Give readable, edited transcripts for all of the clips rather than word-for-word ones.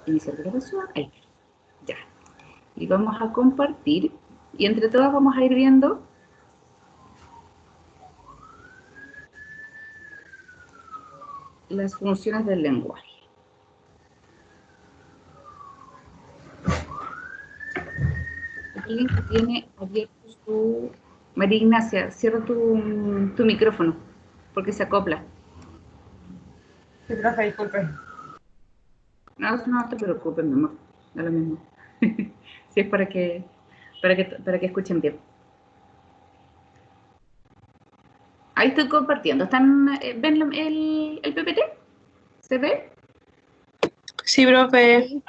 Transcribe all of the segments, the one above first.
Iniciar grabación, ahí, ya. Y vamos a compartir, y entre todas vamos a ir viendo las funciones del lenguaje. Alguien que tiene abierto su... María Ignacia, cierra tu micrófono, porque se acopla. Sí, profe, disculpe. No te preocupes, mi amor, da lo mismo. Si es para que escuchen bien. Ahí estoy compartiendo. ¿Ven el PPT? ¿Se ve? Sí, profe. Sí,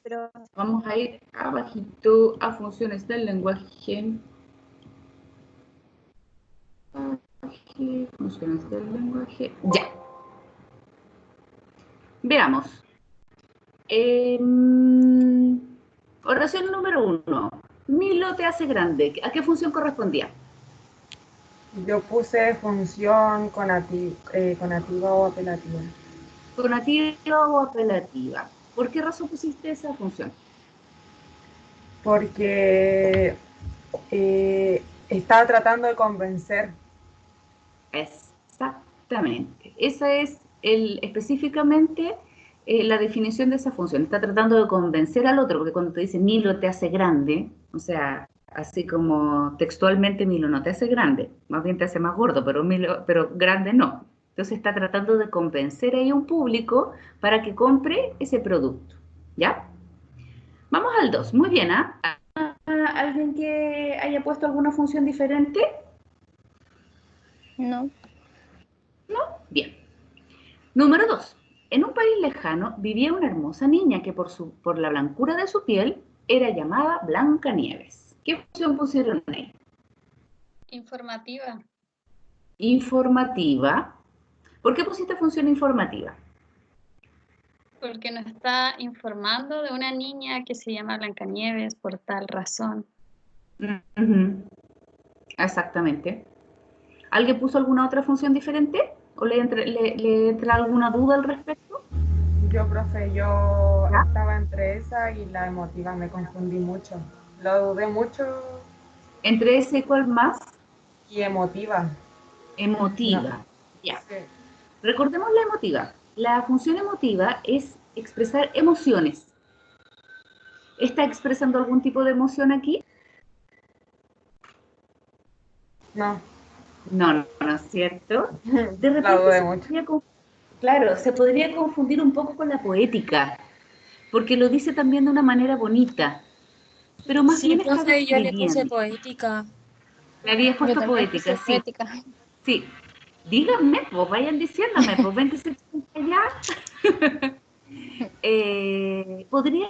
pero Vamos a ir abajito a funciones del lenguaje. Funciones del lenguaje. Ya. Veamos. Oración número 1. Milo te hace grande. ¿A qué función correspondía? Yo puse función conativa o apelativa. ¿Conativa o apelativa? ¿Por qué razón pusiste esa función? Porque estaba tratando de convencer. Exactamente. Esa es específicamente la definición de esa función. Está tratando de convencer al otro, porque cuando te dice Milo te hace grande, o sea, así como textualmente Milo no te hace grande, más bien te hace más gordo, pero grande no. Entonces está tratando de convencer ahí a un público para que compre ese producto. ¿Ya? Vamos al 2. Muy bien, ¿ah? ¿Alguien que haya puesto alguna función diferente? no. Bien. Número 2. En un país lejano vivía una hermosa niña que por la blancura de su piel era llamada Blancanieves. ¿Qué función pusieron ahí? Informativa. Informativa. ¿Por qué pusiste función informativa? Porque nos está informando de una niña que se llama Blancanieves por tal razón. Exactamente. ¿Alguien puso alguna otra función diferente? ¿O le entra alguna duda al respecto? Yo, profe, yo ¿Ya? estaba entre esa y la emotiva, me confundí mucho. Lo dudé mucho. ¿Entre ese y cuál más? Y emotiva. No. Emotiva. Ya. Sí. Recordemos la emotiva. La función emotiva es expresar emociones. ¿Está expresando algún tipo de emoción aquí? No. No es cierto. De La repente dudé mucho. se podría confundir un poco con la poética, porque lo dice también de una manera bonita, pero más Sí, bien está profe, yo le puse describiendo. poética. Le había Yo puesto también puse poética, sí. poética. Sí. Díganme, pues vayan diciéndome, pues 26 allá. Podría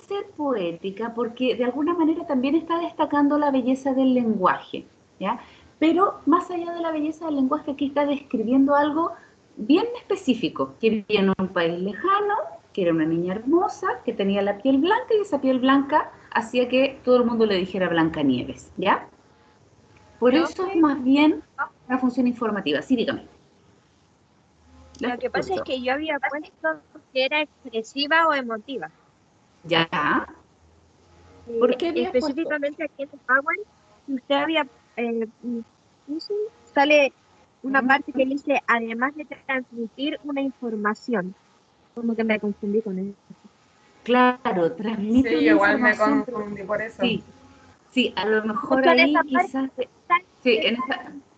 ser poética porque de alguna manera también está destacando la belleza del lenguaje, ¿ya? Pero más allá de la belleza del lenguaje, aquí está describiendo algo bien específico, que vivía en un país lejano, que era una niña hermosa, que tenía la piel blanca y esa piel blanca hacía que todo el mundo le dijera Blancanieves, ¿ya? Por eso es Profe, más bien una función informativa. Sí, dígame. La lo que pasa es escucho. que yo había puesto que era expresiva o emotiva. ¿Ya? ¿Por qué habías puesto? Específicamente aquí en el PowerPoint, usted había eh, puso, sale una ¿Mm? parte que dice, además de transmitir una información. Como que me confundí con eso. Claro, Sí, transmite una igual me información, pero confundí por eso. sí, sí, a lo mejor Justo en esa ahí parte, quizás, sí,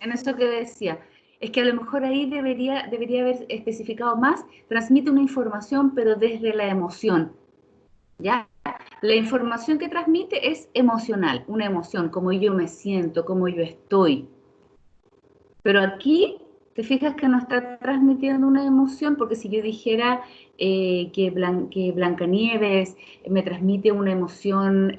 en eso que decía, es que a lo mejor ahí debería haber especificado más, transmite una información, pero desde la emoción, ¿ya? La información que transmite es emocional, una emoción, como yo me siento, como yo estoy, pero aquí te fijas que no está transmitiendo una emoción, porque si yo dijera que Blancanieves me transmite una emoción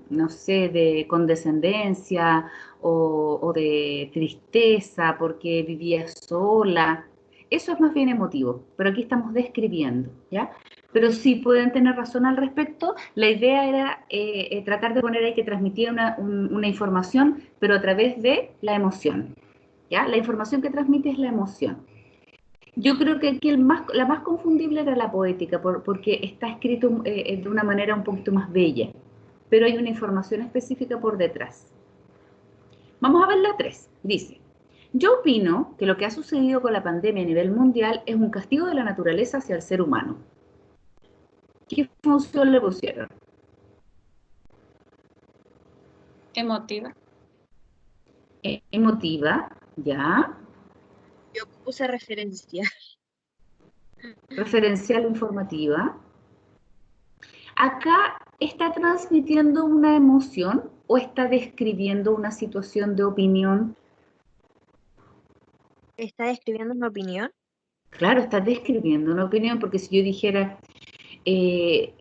no sé, de condescendencia o de tristeza porque vivía sola, eso es más bien emotivo, pero aquí estamos describiendo, ¿ya? Pero sí pueden tener razón al respecto. La idea era tratar de poner ahí que transmitía una información, pero a través de la emoción. ¿Ya? La información que transmite es la emoción. Yo creo que aquí la más confundible era la poética, porque está escrito de una manera un poquito más bella, pero hay una información específica por detrás. Vamos a ver la 3. Dice, yo opino que lo que ha sucedido con la pandemia a nivel mundial es un castigo de la naturaleza hacia el ser humano. ¿Qué función le pusieron? Emotiva. Emotiva, ya. Yo puse referencia. Referencial o informativa. Acá está transmitiendo una emoción o está describiendo una situación de opinión. ¿Está describiendo una opinión? Claro, está describiendo una opinión, porque si yo dijera,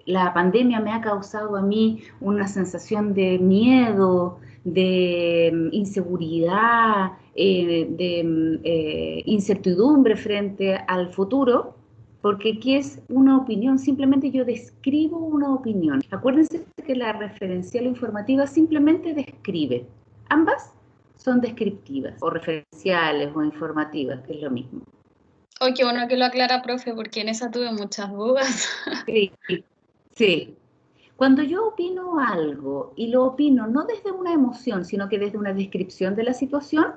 la pandemia me ha causado a mí una sensación de miedo, de inseguridad, de incertidumbre frente al futuro, porque aquí es una opinión, simplemente yo describo una opinión. Acuérdense que la referencial o informativa simplemente describe. Ambas son descriptivas, o referenciales o informativas, que es lo mismo. Oh, qué bueno que lo aclara, profe, porque en esa tuve muchas dudas. Sí, sí. Cuando yo opino algo y lo opino no desde una emoción, sino que desde una descripción de la situación,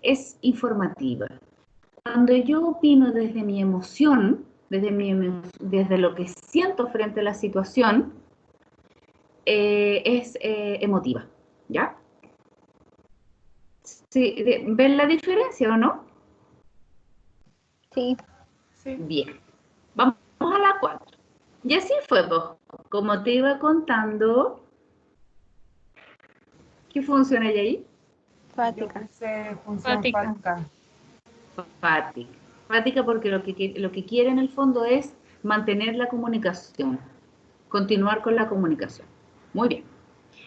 es informativa. Cuando yo opino desde mi emoción, desde lo que siento frente a la situación, es emotiva, ¿ya? Sí, ¿ven la diferencia o no? Sí. Sí. Bien. Vamos a la 4. Y así fue, pues, como te iba contando, ¿qué funciona hay ahí? Yo Fática. puse función Fática. fática. Fática. Fática porque lo que quiere en el fondo es mantener la comunicación, continuar con la comunicación. Muy bien.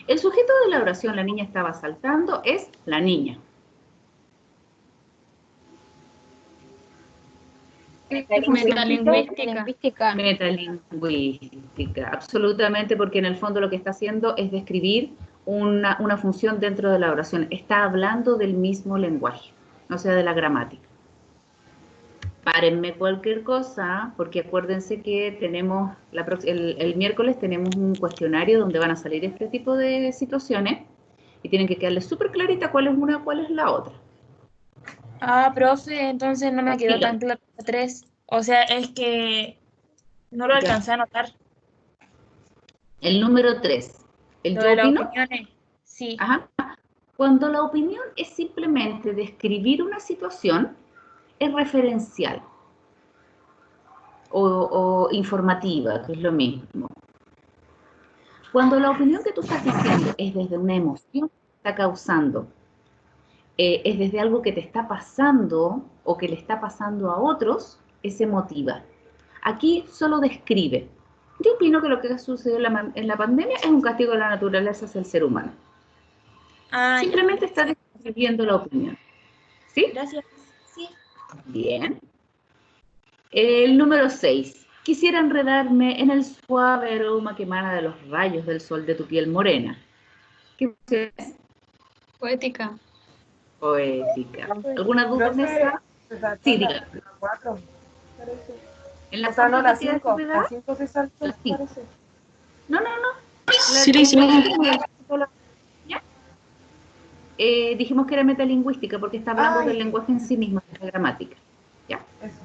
El sujeto de la oración, la niña estaba saltando, es la niña. ¿Qué función? Metalingüística. Metalingüística, absolutamente, porque en el fondo lo que está haciendo es describir una función dentro de la oración. Está hablando del mismo lenguaje, o sea, de la gramática. Párenme cualquier cosa, porque acuérdense que tenemos el miércoles tenemos un cuestionario donde van a salir este tipo de situaciones y tienen que quedarles súper clarita cuál es una, cuál es la otra. Ah, profe, entonces no me quedó Diga. tan claro la 3. O sea, es que no lo Ya. alcancé a notar. El número 3, ¿el Lo yo de las opino? opiniones, sí. Ajá. Cuando la opinión es simplemente describir una situación, es referencial o informativa, que es lo mismo. Cuando la opinión que tú estás diciendo es desde una emoción que está causando, es desde algo que te está pasando o que le está pasando a otros, es emotiva. Aquí solo describe. Yo opino que lo que ha sucedido en la pandemia es un castigo de la naturaleza hacia el ser humano. Ah, ya. Simplemente está describiendo la opinión. ¿Sí? Gracias. Sí. Bien. El número 6. Quisiera enredarme en el suave aroma que emana de los rayos del sol de tu piel morena. ¿Qué es? Poética. Poética. ¿Alguna duda en Profe, esa? se saltó Sí, la diga. 4, parece. ¿En la O sea, no 4 la te queda 5. descuidada? La 5 se saltó, La 5. parece. No. Sí, En sí. la última ¿ya? Dijimos que era metalingüística porque está hablando Ay, del lenguaje en sí mismo, de la gramática. ¿Ya? eso.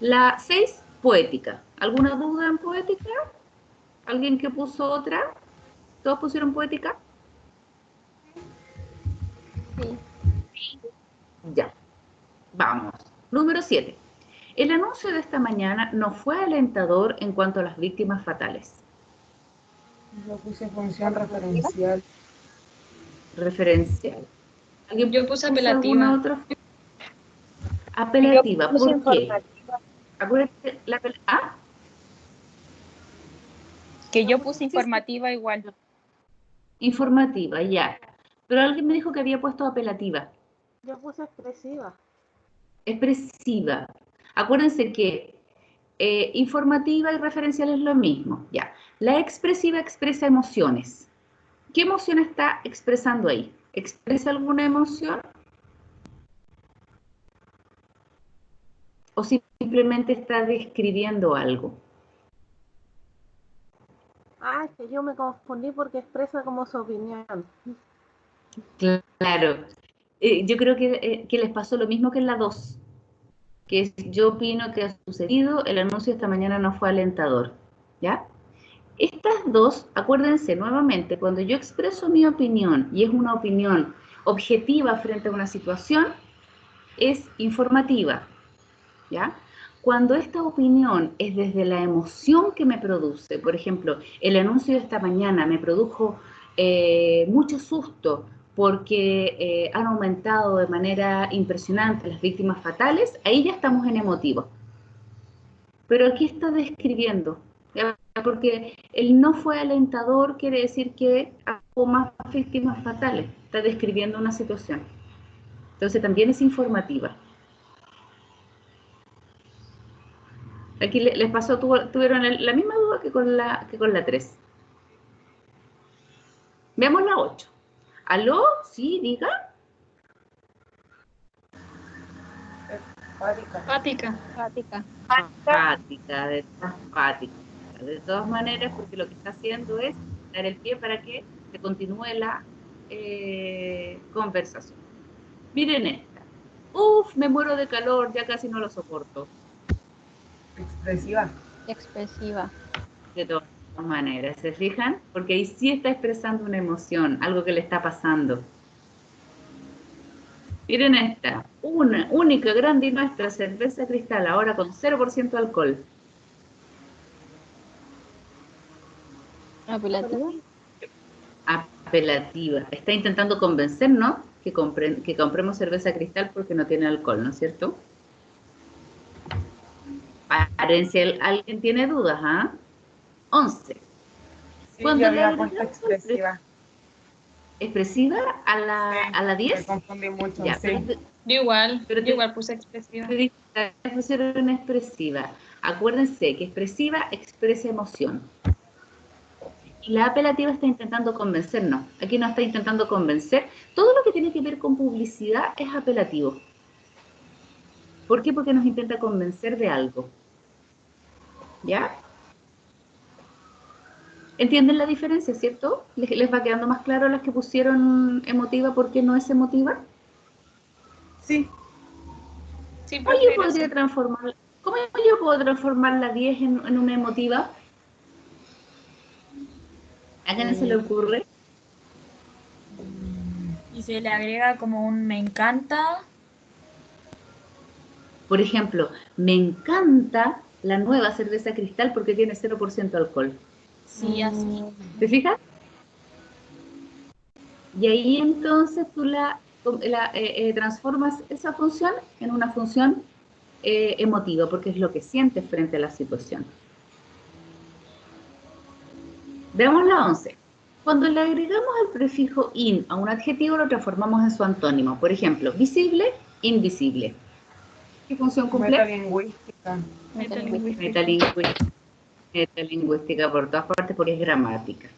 La 6, poética. ¿Alguna duda en poética? ¿Alguien que puso otra? ¿Todos pusieron poética? Ya, vamos. Número 7. El anuncio de esta mañana no fue alentador en cuanto a las víctimas fatales. Yo puse función referencial. Referencial. ¿Alguien Yo puse puso alguna apelativa. otra? Apelativa. Yo puse ¿Por qué? informativa. Acuérdate, ¿ah? Que yo puse Sí, sí. informativa igual. Informativa, ya. Pero alguien me dijo que había puesto apelativa. Yo puse expresiva. Expresiva. Acuérdense que informativa y referencial es lo mismo. Ya. La expresiva expresa emociones. ¿Qué emoción está expresando ahí? ¿Expresa alguna emoción? o simplemente está describiendo algo. Ah, es que yo me confundí porque expresa como su opinión. Claro. Yo creo que les pasó lo mismo que en la 2, que es, yo opino que ha sucedido, el anuncio esta mañana no fue alentador, ¿ya? Estas dos, acuérdense nuevamente, cuando yo expreso mi opinión y es una opinión objetiva frente a una situación, es informativa, ¿ya? Cuando esta opinión es desde la emoción que me produce, por ejemplo, el anuncio de esta mañana me produjo mucho susto porque han aumentado de manera impresionante las víctimas fatales, ahí ya estamos en emotivo. Pero aquí está describiendo, ¿ya? Porque el no fue alentador quiere decir que hubo más víctimas fatales, está describiendo una situación. Entonces también es informativa. Aquí les pasó, tuvieron la misma duda que con la 3. Veamos la 8. ¿Aló? Sí, diga. Fática. Fática. Fática. De todas maneras, porque lo que está haciendo es dar el pie para que se continúe la conversación. Miren esta. Uf, me muero de calor, ya casi no lo soporto. Expresiva. Expresiva. De todas maneras, ¿se fijan? Porque ahí sí está expresando una emoción, algo que le está pasando. Miren esta, una única, grande y nuestra cerveza Cristal, ahora con 0% de alcohol. Apelativa. Apelativa. Está intentando convencernos que compremos cerveza Cristal porque no tiene alcohol, ¿no es cierto? Parece alguien tiene dudas, ¿ah? 11. Sí, Cuando yo le había puesto agregamos expresiva. expresiva a la Me 10, confundí mucho, ya, sí. Yo igual, pero yo igual puse expresiva. pusieron expresiva. Acuérdense que expresiva expresa emoción. Y la apelativa está intentando convencernos. Aquí no está intentando convencer. Todo lo que tiene que ver con publicidad es apelativo. ¿Por qué? Porque nos intenta convencer de algo. ¿Ya? ¿Entienden la diferencia, cierto? ¿Les va quedando más claro las que pusieron emotiva por qué no es emotiva? Sí, Sí, ¿Cómo profe, yo podría transformar, cómo yo puedo transformar la 10 en una emotiva? ¿A quién se le ocurre? Y se le agrega como un me encanta. Por ejemplo, me encanta la nueva cerveza Cristal porque tiene 0% alcohol. Sí, así. ¿Te fijas? Y ahí entonces tú transformas esa función en una función emotiva, porque es lo que sientes frente a la situación. Veamos la 11. Cuando le agregamos el prefijo in a un adjetivo, lo transformamos en su antónimo. Por ejemplo, visible, invisible. ¿Qué función cumple? metalingüística. metalingüística. Metalingüística por todas partes porque es gramática.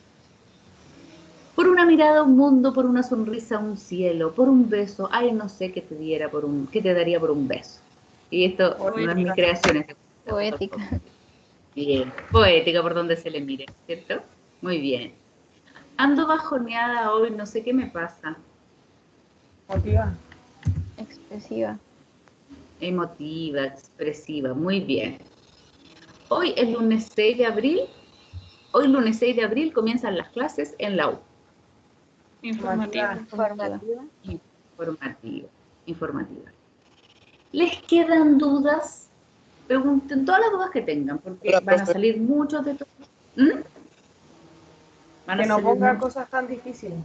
Por una mirada un mundo, por una sonrisa un cielo, por un beso, ay, no sé qué te diera qué te daría por un beso. Y esto no es mi creación, es Poética. bien, poética por donde se le mire, ¿cierto? Muy bien. Ando bajoneada hoy, no sé qué me pasa. Motiva. Expresiva. Emotiva, expresiva, muy bien. Hoy es lunes 6 de abril. Hoy lunes 6 de abril comienzan las clases en la U. Informativa. Informativa. Informativa. ¿Les quedan dudas? Pregunten todas las dudas que tengan, porque van a salir muchos de todos. Van a Que no salir ponga muchos. cosas tan difíciles.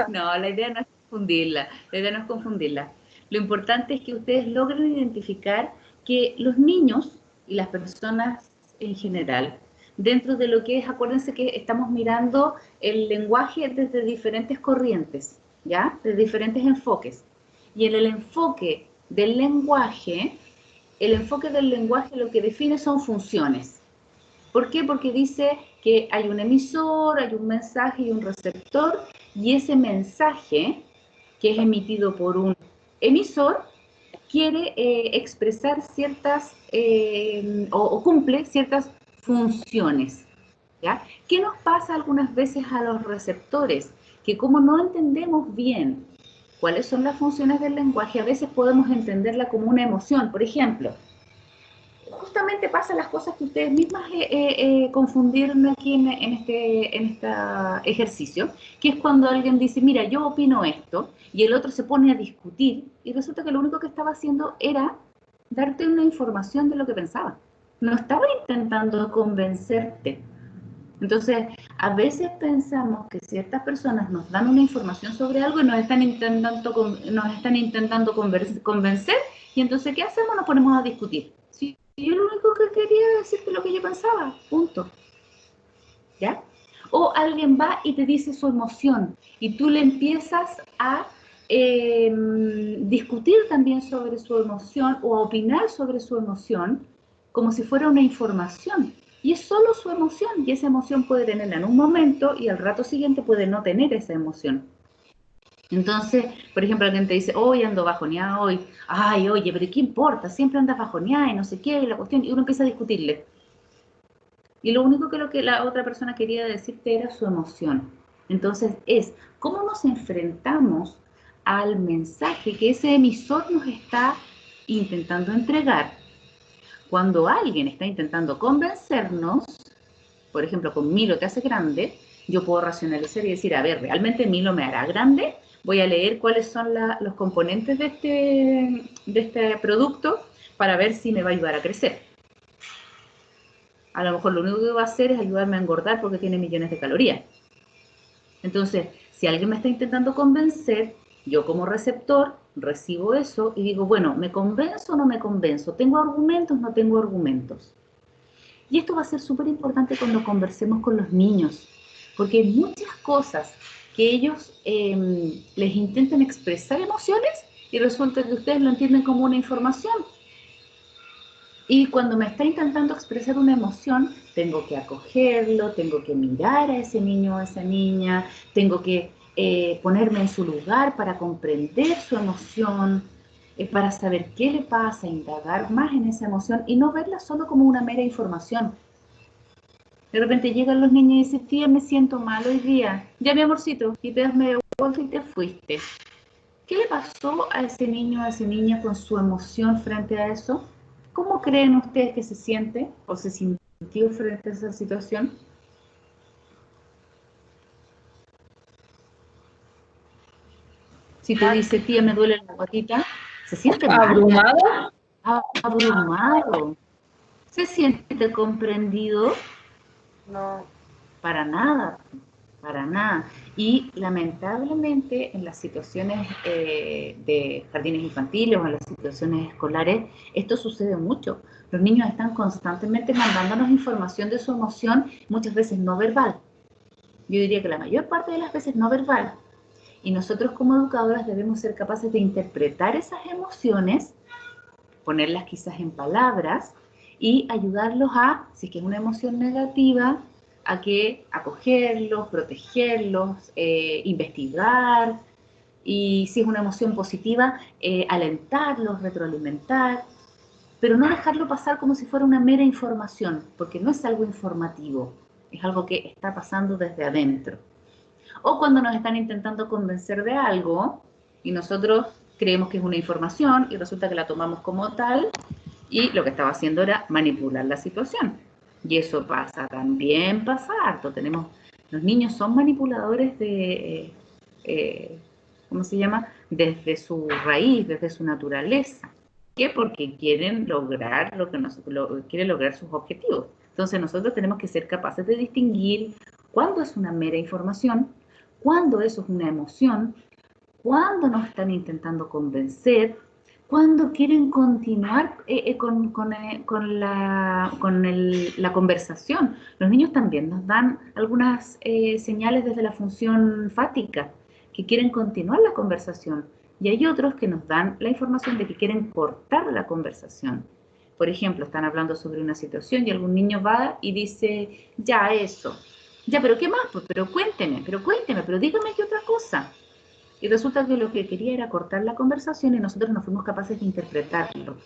No, la idea no es confundirla. La idea no es confundirla. Lo importante es que ustedes logren identificar que los niños y las personas en general, dentro de lo que es, acuérdense que estamos mirando el lenguaje desde diferentes corrientes, ¿ya? De diferentes enfoques. Y en el enfoque del lenguaje lo que define son funciones. ¿Por qué? Porque dice que hay un emisor, hay un mensaje y un receptor, y ese mensaje, que es emitido por un emisor quiere expresar ciertas, o cumple ciertas funciones, ¿ya? ¿Qué nos pasa algunas veces a los receptores? Que como no entendemos bien cuáles son las funciones del lenguaje, a veces podemos entenderla como una emoción. Por ejemplo, justamente pasan las cosas que ustedes mismas confundieron aquí en este ejercicio, que es cuando alguien dice, mira, yo opino esto, y el otro se pone a discutir, y resulta que lo único que estaba haciendo era darte una información de lo que pensaba. No estaba intentando convencerte. Entonces, a veces pensamos que ciertas personas nos dan una información sobre algo y nos están intentando convencer, y entonces, ¿qué hacemos? Nos ponemos a discutir. Sí, yo lo único que quería decirte lo que yo pensaba, punto. ¿Ya? O alguien va y te dice su emoción, y tú le empiezas a discutir también sobre su emoción, o a opinar sobre su emoción, como si fuera una información. Y es solo su emoción, y esa emoción puede tenerla en un momento, y al rato siguiente puede no tener esa emoción. Entonces, por ejemplo, alguien te dice, hoy ando bajoneada hoy, ay, oye, pero ¿qué importa? Siempre andas bajoneada y no sé qué, y la cuestión, y uno empieza a discutirle. Y lo único que la otra persona quería decirte era su emoción. Entonces, es cómo nos enfrentamos al mensaje que ese emisor nos está intentando entregar. Cuando alguien está intentando convencernos, por ejemplo, con Milo te hace grande, yo puedo racionalizar y decir, a ver, ¿realmente Milo me hará grande? Voy a leer cuáles son los componentes de este producto para ver si me va a ayudar a crecer. A lo mejor lo único que va a hacer es ayudarme a engordar porque tiene millones de calorías. Entonces, si alguien me está intentando convencer, yo como receptor recibo eso y digo, bueno, ¿me convenzo o no me convenzo? ¿Tengo argumentos o no tengo argumentos? Y esto va a ser súper importante cuando conversemos con los niños, porque hay muchas cosas que ellos les intentan expresar emociones y resulta que ustedes lo entienden como una información. Y cuando me está intentando expresar una emoción, tengo que acogerlo, tengo que mirar a ese niño o a esa niña, tengo que ponerme en su lugar para comprender su emoción, para saber qué le pasa, indagar más en esa emoción y no verla solo como una mera información. De repente llegan los niños y dicen, tía, me siento mal hoy día. Ya, mi amorcito, y te das media vuelta y te fuiste. ¿Qué le pasó a ese niño o a esa niña con su emoción frente a eso? ¿Cómo creen ustedes que se siente o se sintió frente a esa situación? Si te dice, tía, me duele la guatita, ¿se siente mal? ¿Abrumado? Abrumado. ¿Se siente comprendido? No, Para nada, para nada. Y lamentablemente en las situaciones de jardines infantiles o en las situaciones escolares, esto sucede mucho. Los niños están constantemente mandándonos información de su emoción, muchas veces no verbal. Yo diría que la mayor parte de las veces no verbal. Y nosotros como educadoras debemos ser capaces de interpretar esas emociones, ponerlas quizás en palabras y ayudarlos a, si es que es una emoción negativa, a que acogerlos, protegerlos, investigar, y si es una emoción positiva, alentarlos, retroalimentar, pero no dejarlo pasar como si fuera una mera información, porque no es algo informativo, es algo que está pasando desde adentro. O cuando nos están intentando convencer de algo y nosotros creemos que es una información y resulta que la tomamos como tal y lo que estaba haciendo era manipular la situación. Y eso pasa, también pasa harto. Los niños son manipuladores ¿cómo se llama? Desde su raíz, desde su naturaleza. ¿Qué? Porque quieren lograr quieren lograr sus objetivos. Entonces nosotros tenemos que ser capaces de distinguir cuándo es una mera información, cuándo eso es una emoción, cuándo nos están intentando convencer, cuándo quieren continuar con la conversación. Los niños también nos dan algunas señales desde la función fática, que quieren continuar la conversación. Y hay otros que nos dan la información de que quieren cortar la conversación. Por ejemplo, están hablando sobre una situación y algún niño va y dice, ya eso. Ya, pero ¿qué más? Pues, pero cuénteme, pero dígame qué otra cosa. Y resulta que lo que quería era cortar la conversación y nosotros no fuimos capaces de interpretarlo.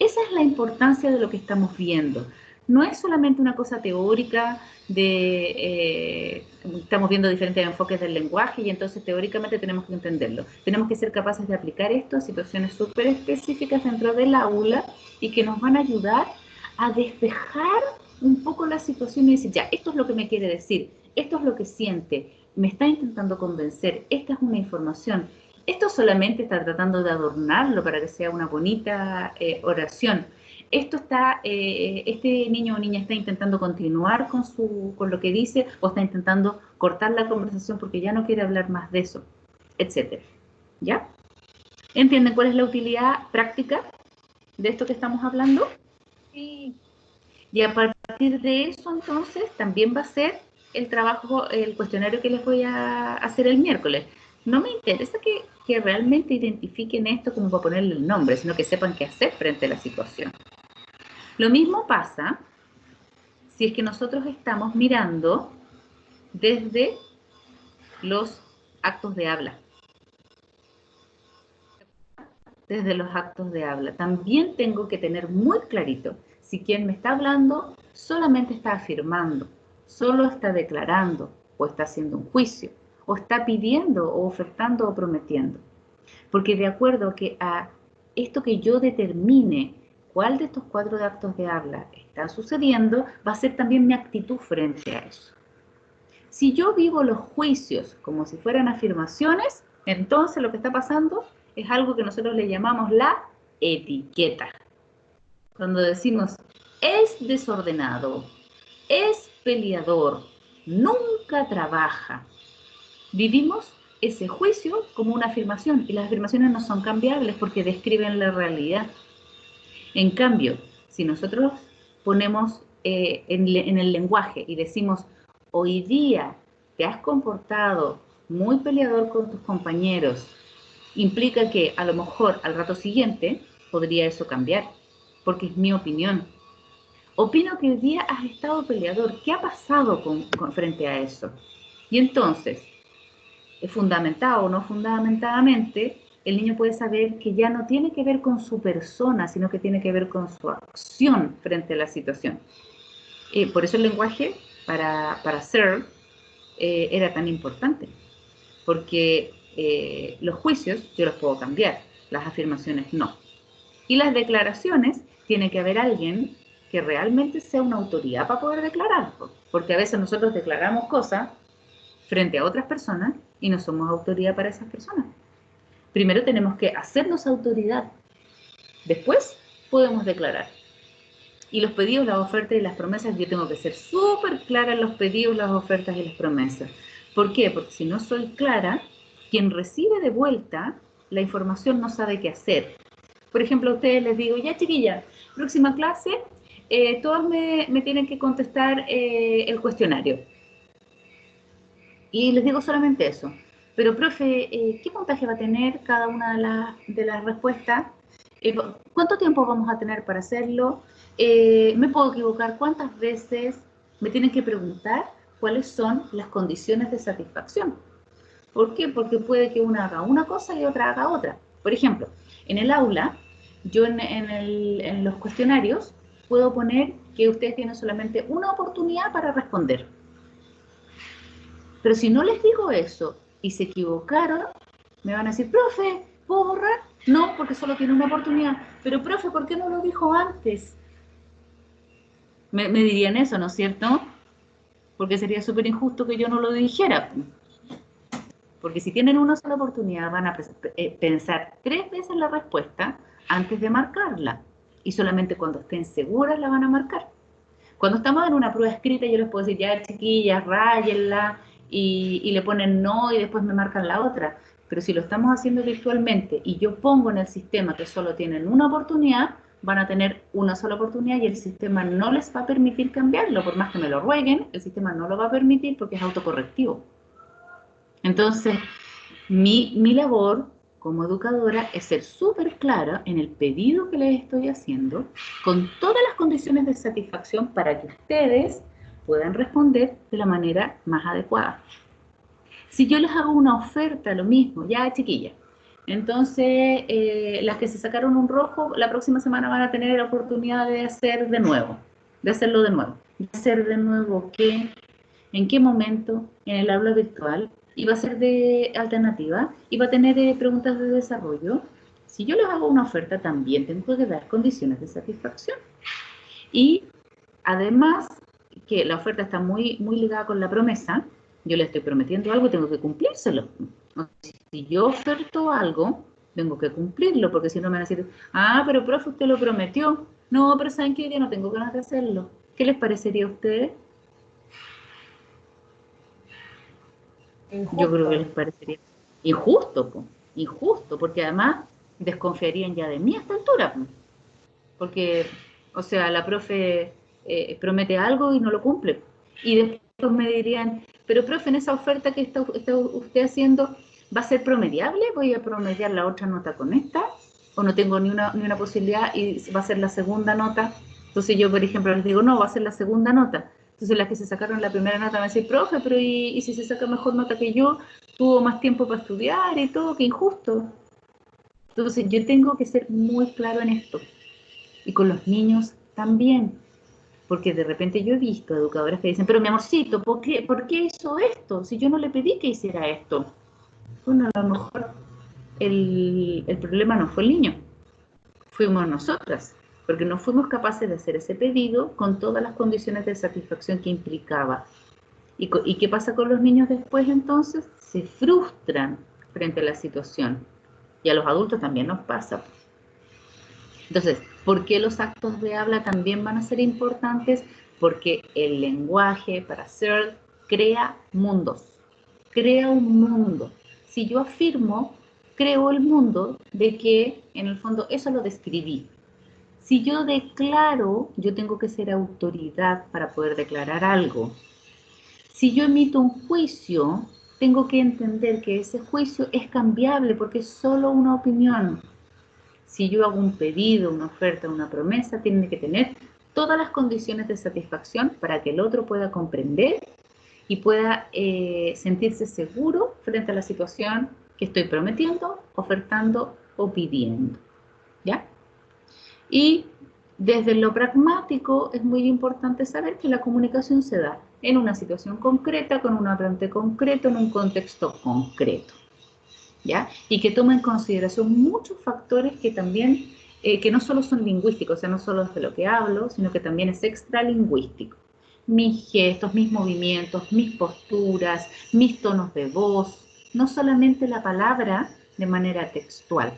Esa es la importancia de lo que estamos viendo. No es solamente una cosa teórica de, estamos viendo diferentes enfoques del lenguaje y entonces teóricamente tenemos que entenderlo. Tenemos que ser capaces de aplicar esto a situaciones súper específicas dentro del aula y que nos van a ayudar a despejar un poco la situación y decir, ya, esto es lo que me quiere decir, esto es lo que siente, me está intentando convencer, esta es una información. Esto solamente está tratando de adornarlo para que sea una bonita oración. Esto está, este niño o niña está intentando continuar con lo que dice o está intentando cortar la conversación porque ya no quiere hablar más de eso, etcétera. ¿Ya? ¿Entienden cuál es la utilidad práctica de esto que estamos hablando? Sí. Y a partir de eso, entonces, también va a ser el trabajo, el cuestionario que les voy a hacer el miércoles. No me interesa que realmente identifiquen esto como para ponerle el nombre, sino que sepan qué hacer frente a la situación. Lo mismo pasa si es que nosotros estamos mirando desde los actos de habla. Desde los actos de habla. También tengo que tener muy clarito si quien me está hablando solamente está afirmando, solo está declarando, o está haciendo un juicio, o está pidiendo, o ofertando, o prometiendo. Porque de acuerdo a esto que yo determine cuál de estos 4 actos de habla está sucediendo, va a ser también mi actitud frente a eso. Si yo vivo los juicios como si fueran afirmaciones, entonces lo que está pasando es algo que nosotros le llamamos la etiqueta. Cuando decimos, es desordenado, es peleador, nunca trabaja, vivimos ese juicio como una afirmación y las afirmaciones no son cambiables porque describen la realidad. En cambio, si nosotros ponemos en el lenguaje y decimos, hoy día te has comportado muy peleador con tus compañeros, implica que a lo mejor al rato siguiente podría eso cambiar, porque es mi opinión. Opino que hoy día has estado peleador. ¿Qué ha pasado frente a eso? Y entonces, fundamentado o no fundamentadamente, el niño puede saber que ya no tiene que ver con su persona, sino que tiene que ver con su acción frente a la situación. Por eso el lenguaje para Searle era tan importante, porque los juicios yo los puedo cambiar, las afirmaciones no. Y las declaraciones, tiene que haber alguien que realmente sea una autoridad para poder declarar, porque a veces nosotros declaramos cosas frente a otras personas y no somos autoridad para esas personas. Primero tenemos que hacernos autoridad, después podemos declarar. Y los pedidos, las ofertas y las promesas, yo tengo que ser súper clara en los pedidos, las ofertas y las promesas. ¿Por qué? Porque si no soy clara, quien recibe de vuelta la información no sabe qué hacer. Por ejemplo, a ustedes les digo, ya chiquilla, próxima clase, todas me tienen que contestar el cuestionario. Y les digo solamente eso. Pero, profe, ¿qué puntaje va a tener cada una de las respuestas? ¿Cuánto tiempo vamos a tener para hacerlo? ¿Me puedo equivocar cuántas veces? Me tienen que preguntar cuáles son las condiciones de satisfacción. ¿Por qué? Porque puede que una haga una cosa y otra haga otra. Por ejemplo, en el aula, yo en los cuestionarios puedo poner que ustedes tienen solamente una oportunidad para responder. Pero si no les digo eso y se equivocaron, me van a decir, profe, ¿puedo borrar? No, porque solo tiene una oportunidad. Pero, profe, ¿por qué no lo dijo antes? Me dirían eso, ¿no es cierto? Porque sería súper injusto que yo no lo dijera. Porque si tienen una sola oportunidad, van a pensar 3 veces la respuesta antes de marcarla. Y solamente cuando estén seguras la van a marcar. Cuando estamos en una prueba escrita, yo les puedo decir, ya chiquillas, ráyenla, y le ponen no y después me marcan la otra. Pero si lo estamos haciendo virtualmente y yo pongo en el sistema que solo tienen una oportunidad, van a tener una sola oportunidad y el sistema no les va a permitir cambiarlo. Por más que me lo rueguen, el sistema no lo va a permitir porque es autocorrectivo. Entonces, mi labor como educadora es ser súper clara en el pedido que les estoy haciendo, con todas las condiciones de satisfacción para que ustedes puedan responder de la manera más adecuada. Si yo les hago una oferta, lo mismo, ya chiquilla. Entonces, las que se sacaron un rojo, la próxima semana van a tener la oportunidad de hacer de nuevo, de hacerlo de nuevo. ¿De hacer de nuevo qué? ¿En qué momento? En el aula virtual. Y va a ser de alternativa y va a tener preguntas de desarrollo. Si yo les hago una oferta, también tengo que dar condiciones de satisfacción. Y además, que la oferta está muy ligada con la promesa, yo le estoy prometiendo algo y tengo que cumplírselo. Si yo oferto algo, tengo que cumplirlo, porque si no me van a decir, ah, pero profe, usted lo prometió. No, pero ¿saben qué? Yo no tengo ganas de hacerlo. ¿Qué les parecería a ustedes? Yo creo que les Injusto. parecería injusto, po. Injusto, porque además desconfiarían ya de mí a esta altura, po. Porque, o sea, la profe promete algo y no lo cumple. Y después me dirían, pero profe, en esa oferta que está usted haciendo, ¿va a ser promediable? ¿Voy a promediar la otra nota con esta? ¿O no tengo ni una posibilidad y va a ser la segunda nota? Entonces yo, por ejemplo, les digo, no, va a ser la segunda nota. Entonces las que se sacaron la primera nota van a decir, profe, pero ¿y si se saca mejor nota que yo? Tuvo más tiempo para estudiar y todo, qué injusto. Entonces yo tengo que ser muy claro en esto. Y con los niños también. Porque de repente yo he visto educadoras que dicen, pero mi amorcito, ¿por qué hizo esto? Si yo no le pedí que hiciera esto. Bueno, a lo mejor el problema no fue el niño, fuimos nosotras, porque no fuimos capaces de hacer ese pedido con todas las condiciones de satisfacción que implicaba. ¿Y qué pasa con los niños después entonces? Se frustran frente a la situación. Y a los adultos también nos pasa. Entonces, ¿por qué los actos de habla también van a ser importantes? Porque el lenguaje para Searle crea mundos, crea un mundo. Si yo afirmo, creo el mundo de que en el fondo eso lo describí. Si yo declaro, yo tengo que ser autoridad para poder declarar algo. Si yo emito un juicio, tengo que entender que ese juicio es cambiable porque es solo una opinión. Si yo hago un pedido, una oferta, una promesa, tiene que tener todas las condiciones de satisfacción para que el otro pueda comprender y pueda sentirse seguro frente a la situación que estoy prometiendo, ofertando o pidiendo. ¿Ya? Y desde lo pragmático es muy importante saber que la comunicación se da en una situación concreta, con un hablante concreto, en un contexto concreto. ¿Ya? Y que toma en consideración muchos factores que también, que no solo son lingüísticos, o sea, no solo es de lo que hablo, sino que también es extralingüístico. Mis gestos, mis movimientos, mis posturas, mis tonos de voz, no solamente la palabra de manera textual.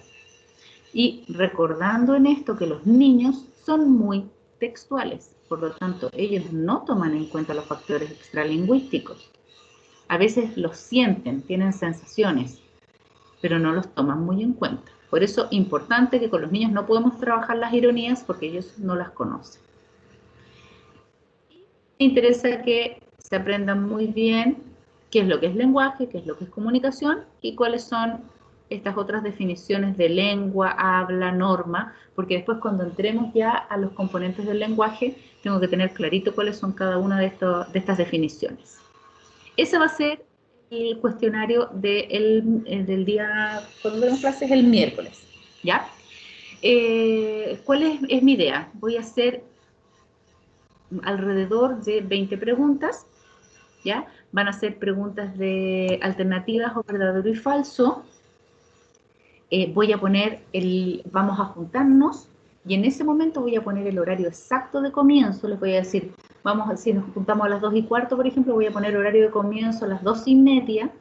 Y recordando en esto que los niños son muy textuales, por lo tanto, ellos no toman en cuenta los factores extralingüísticos. A veces los sienten, tienen sensaciones, pero no los toman muy en cuenta. Por eso es importante que con los niños no podemos trabajar las ironías porque ellos no las conocen. Me interesa que se aprendan muy bien qué es lo que es lenguaje, qué es lo que es comunicación y cuáles son estas otras definiciones de lengua, habla, norma, porque después cuando entremos ya a los componentes del lenguaje, tengo que tener clarito cuáles son cada una de estas definiciones. Ese va a ser el cuestionario del día, cuando tenemos clases el miércoles, ¿ya? ¿Cuál es mi idea? Voy a hacer alrededor de 20 preguntas, ¿ya? Van a ser preguntas de alternativas o verdadero y falso. Voy a poner vamos a juntarnos, y en ese momento voy a poner el horario exacto de comienzo. Les voy a decir, si nos juntamos a las 2:15, por ejemplo, voy a poner horario de comienzo a las 2:30,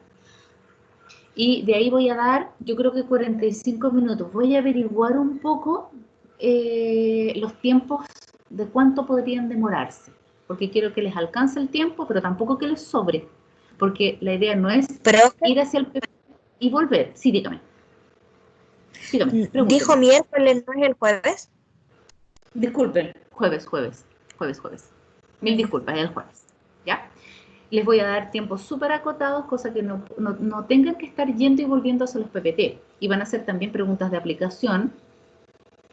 y de ahí voy a dar, yo creo que 45 minutos. Voy a averiguar un poco los tiempos de cuánto podrían demorarse, porque quiero que les alcance el tiempo, pero tampoco que les sobre, porque la idea no es ir hacia el PP y volver. Sí, dígame. Dígame, ¿Dijo miércoles, no es el jueves? Disculpen, jueves. Mil disculpas, es el jueves, ¿ya? Les voy a dar tiempos súper acotados, cosa que no tengan que estar yendo y volviendo hacia los PPT. Y van a hacer también preguntas de aplicación,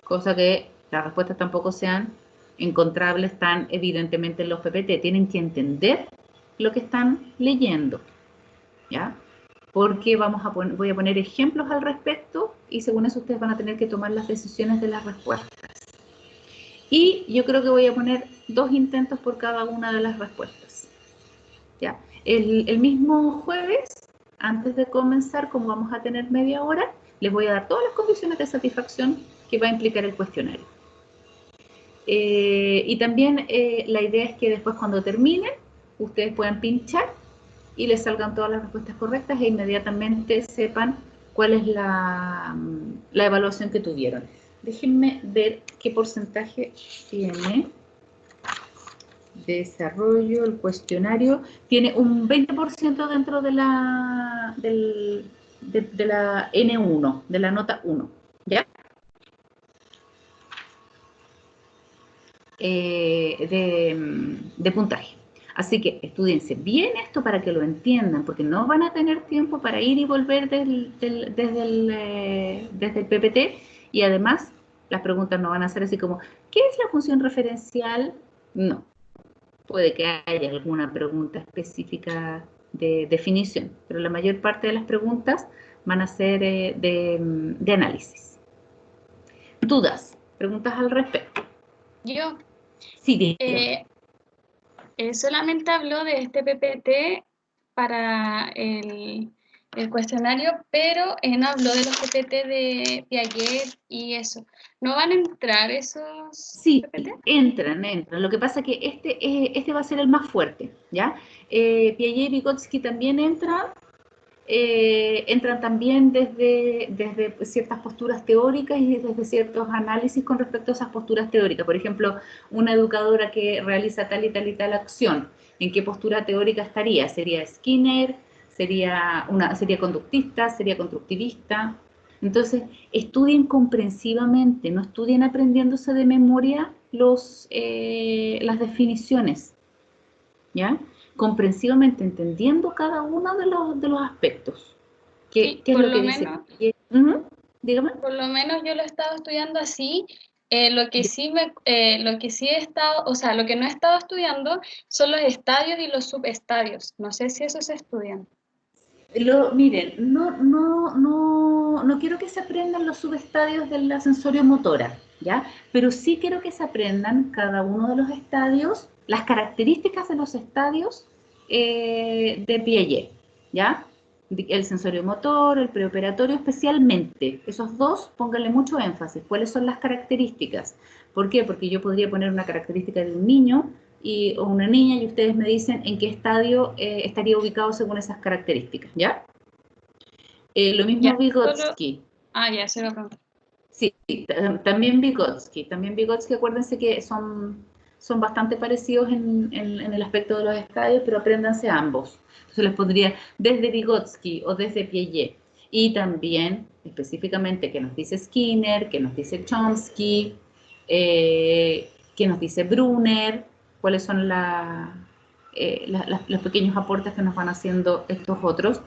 cosa que las respuestas tampoco sean encontrables tan evidentemente en los PPT. Tienen que entender lo que están leyendo, ¿ya? porque voy a poner ejemplos al respecto y según eso ustedes van a tener que tomar las decisiones de las respuestas. Y yo creo que voy a poner 2 intentos por cada una de las respuestas. ¿Ya? El mismo jueves, antes de comenzar, como vamos a tener media hora, les voy a dar todas las condiciones de satisfacción que va a implicar el cuestionario. Y también la idea es que después cuando terminen, ustedes puedan pinchar y les salgan todas las respuestas correctas e inmediatamente sepan cuál es la evaluación que tuvieron. Déjenme ver qué porcentaje tiene desarrollo, el cuestionario. Tiene un 20% dentro de la, de la N1, de la nota 1, ¿ya? De puntaje. Así que estudiense bien esto para que lo entiendan, porque no van a tener tiempo para ir y volver desde el PPT, y además las preguntas no van a ser así como, ¿qué es la función referencial? No. Puede que haya alguna pregunta específica de definición, pero la mayor parte de las preguntas van a ser de análisis. ¿Dudas? ¿Preguntas al respecto? Yo Sí, dígame. solamente habló de este PPT para el cuestionario, pero no habló de los PPT de Piaget y eso. ¿No van a entrar esos Sí, PPT? entran. Lo que pasa es que este va a ser el más fuerte, ¿ya? Piaget y Vygotsky también entran también desde ciertas posturas teóricas y desde ciertos análisis con respecto a esas posturas teóricas. Por ejemplo, una educadora que realiza tal y tal y tal acción, ¿en qué postura teórica estaría? ¿Sería Skinner? ¿Sería conductista? ¿Sería constructivista? Entonces, estudien comprensivamente, no estudien aprendiéndose de memoria las definiciones, ¿ya? Comprensivamente, entendiendo cada uno de los aspectos. Sí, ¿Qué es por lo que lo dice? menos, Dígame. por lo menos yo lo he estado estudiando así. Lo que sí he estado, o sea, lo que no he estado estudiando son los estadios y los subestadios. No sé si eso se estudian. Miren, no quiero que se aprendan los subestadios de la sensorio-motora, ¿ya? Pero sí quiero que se aprendan cada uno de los estadios, las características de los estadios de Piaget, ¿ya? El sensorio-motor, el preoperatorio especialmente. Esos dos, pónganle mucho énfasis. ¿Cuáles son las características? ¿Por qué? Porque yo podría poner una característica de un niño o una niña y ustedes me dicen en qué estadio estaría ubicado según esas características, ¿ya? Lo Ya, mismo Vygotsky. ya se lo pregunto. Sí, también Vygotsky. Acuérdense que son bastante parecidos en el aspecto de los estadios, pero apréndanse ambos. Entonces les pondría desde Vygotsky o desde Piaget. Y también, específicamente, qué nos dice Skinner, qué nos dice Chomsky, qué nos dice Brunner, cuáles son los pequeños aportes que nos van haciendo estos otros,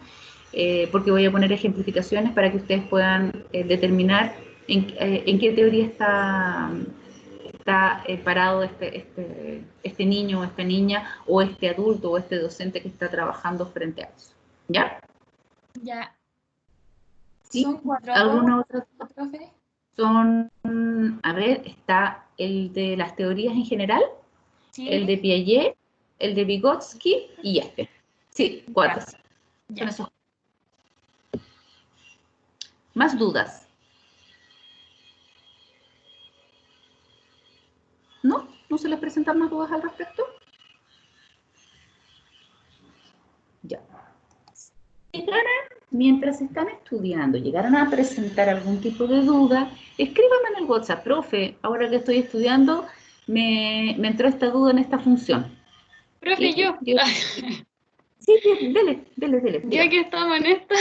porque voy a poner ejemplificaciones para que ustedes puedan determinar en qué teoría está parado este niño o esta niña o este adulto o este docente que está trabajando frente a eso. ¿Ya? Ya. ¿Sí? ¿Son 4 ¿Alguna horas, otra? profe? A ver, está el de las teorías en general, el de Sí. Piaget, el de Vygotsky y este. Sí, 4. Son Ya. esos. ¿Más dudas? ¿No? ¿No se les presentan más dudas al respecto? Ya. Mientras están estudiando, llegaran a presentar algún tipo de duda, escríbame en el WhatsApp, profe, ahora que estoy estudiando, me entró esta duda en esta función. Profe, Y yo, sí, dele, ya dígame. que estamos en esta,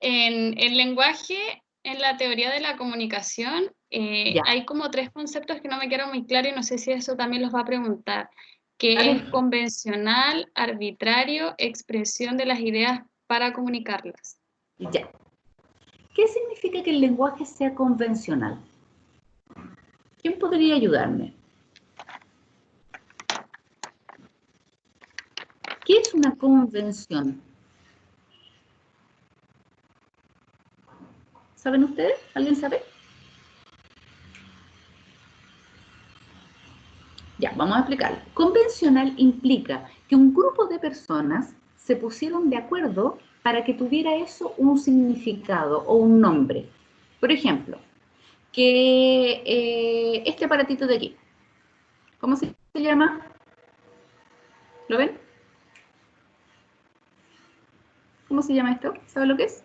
en el lenguaje, en la teoría de la comunicación, Ya, hay como 3 conceptos que no me quedan muy claros y no sé si eso también los va a preguntar, a que es ver, convencional, arbitrario, expresión de las ideas para comunicarlas. ya. ¿Qué significa que el lenguaje sea convencional? ¿Quién podría ayudarme? ¿Qué es una convención? ¿Saben ustedes? ¿Alguien sabe? Ya, vamos a explicarlo. Convencional implica que un grupo de personas se pusieron de acuerdo para que tuviera eso un significado o un nombre. Por ejemplo, que este aparatito de aquí, ¿cómo se llama? ¿Lo ven? ¿Cómo se llama esto? ¿Sabe lo que es?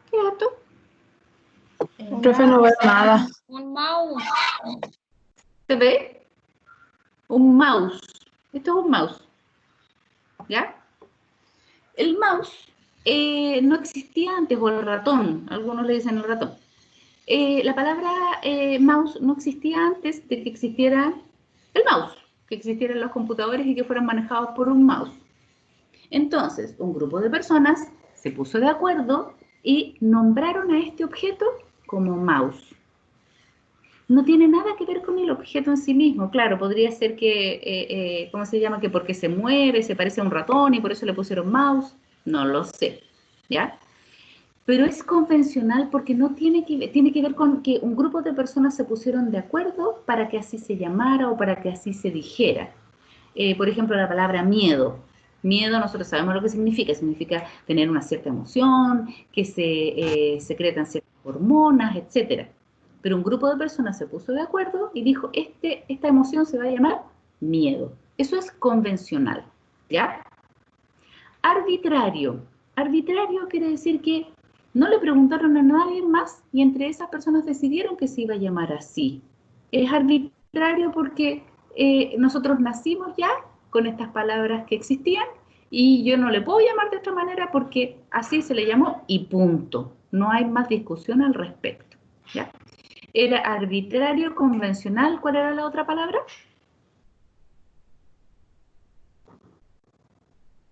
¿Qué es esto? Profe, no veo nada. Un mouse. ¿Se ve? Un mouse. Esto es un mouse. ¿Ya? El mouse no existía antes, o el ratón, algunos le dicen el ratón. La palabra mouse no existía antes de que existiera el mouse, que existieran los computadores y que fueran manejados por un mouse. Entonces, un grupo de personas se puso de acuerdo y nombraron a este objeto como mouse. No tiene nada que ver con el objeto en sí mismo. Claro, podría ser que, ¿cómo se llama? Que porque se mueve, se parece a un ratón y por eso le pusieron mouse. No lo sé, ¿ya? Pero es convencional porque no tiene que ver con que un grupo de personas se pusieron de acuerdo para que así se llamara o para que así se dijera. Por ejemplo, la palabra miedo. Miedo nosotros sabemos lo que significa tener una cierta emoción, que se secretan ciertas hormonas, etcétera. Pero un grupo de personas se puso de acuerdo y dijo, esta emoción se va a llamar miedo. Eso es convencional, ¿ya? Arbitrario. Arbitrario quiere decir que no le preguntaron a nadie más y entre esas personas decidieron que se iba a llamar así. Es arbitrario porque nosotros nacimos ya con estas palabras que existían y yo no le puedo llamar de otra manera porque así se le llamó y punto. No hay más discusión al respecto, ¿ya? Era arbitrario, convencional. ¿Cuál era la otra palabra?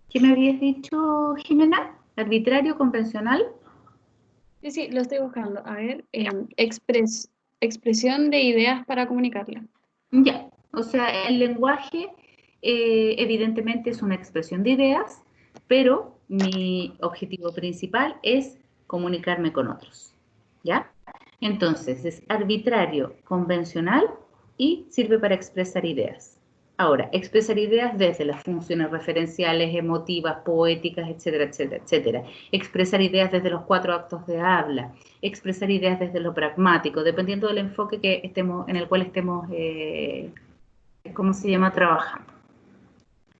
¿Qué me habías dicho, Jimena? Arbitrario, convencional. Sí, sí, lo estoy buscando. A ver, expresión de ideas para comunicarla. Ya, o sea, el lenguaje evidentemente es una expresión de ideas, pero mi objetivo principal es comunicarme con otros, ¿ya? Entonces, es arbitrario, convencional y sirve para expresar ideas. Ahora, expresar ideas desde las funciones referenciales, emotivas, poéticas, etcétera, etcétera, etcétera. Expresar ideas desde los 4 actos de habla, expresar ideas desde lo pragmático, dependiendo del enfoque que estemos, en el cual estemos, ¿cómo se llama?, trabajando.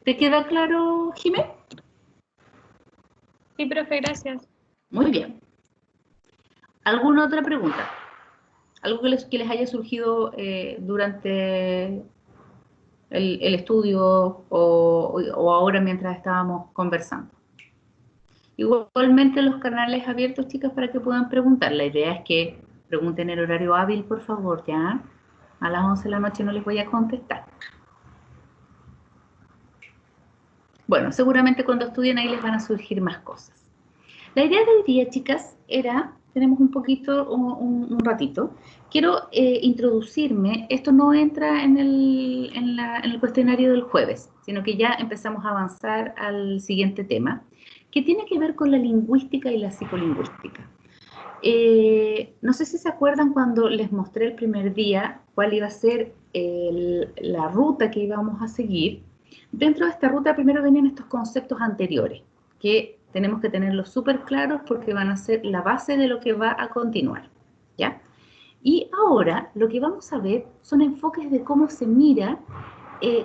¿Te queda claro, Jimé? Sí, profe, gracias. Muy bien. ¿Alguna otra pregunta? ¿Algo que les haya surgido durante el estudio o ahora mientras estábamos conversando? Igualmente los canales abiertos, chicas, para que puedan preguntar. La idea es que pregunten en horario hábil, por favor, ¿ya? A las 11 de la noche no les voy a contestar. Bueno, seguramente cuando estudien ahí les van a surgir más cosas. La idea de hoy día, chicas, tenemos un poquito, un ratito, quiero introducirme, esto no entra en el cuestionario del jueves, sino que ya empezamos a avanzar al siguiente tema, que tiene que ver con la lingüística y la psicolingüística. No sé si se acuerdan cuando les mostré el primer día cuál iba a ser la ruta que íbamos a seguir. Dentro de esta ruta primero venían estos conceptos anteriores, que tenemos que tenerlos súper claros porque van a ser la base de lo que va a continuar, ¿ya? Y ahora lo que vamos a ver son enfoques de cómo se mira,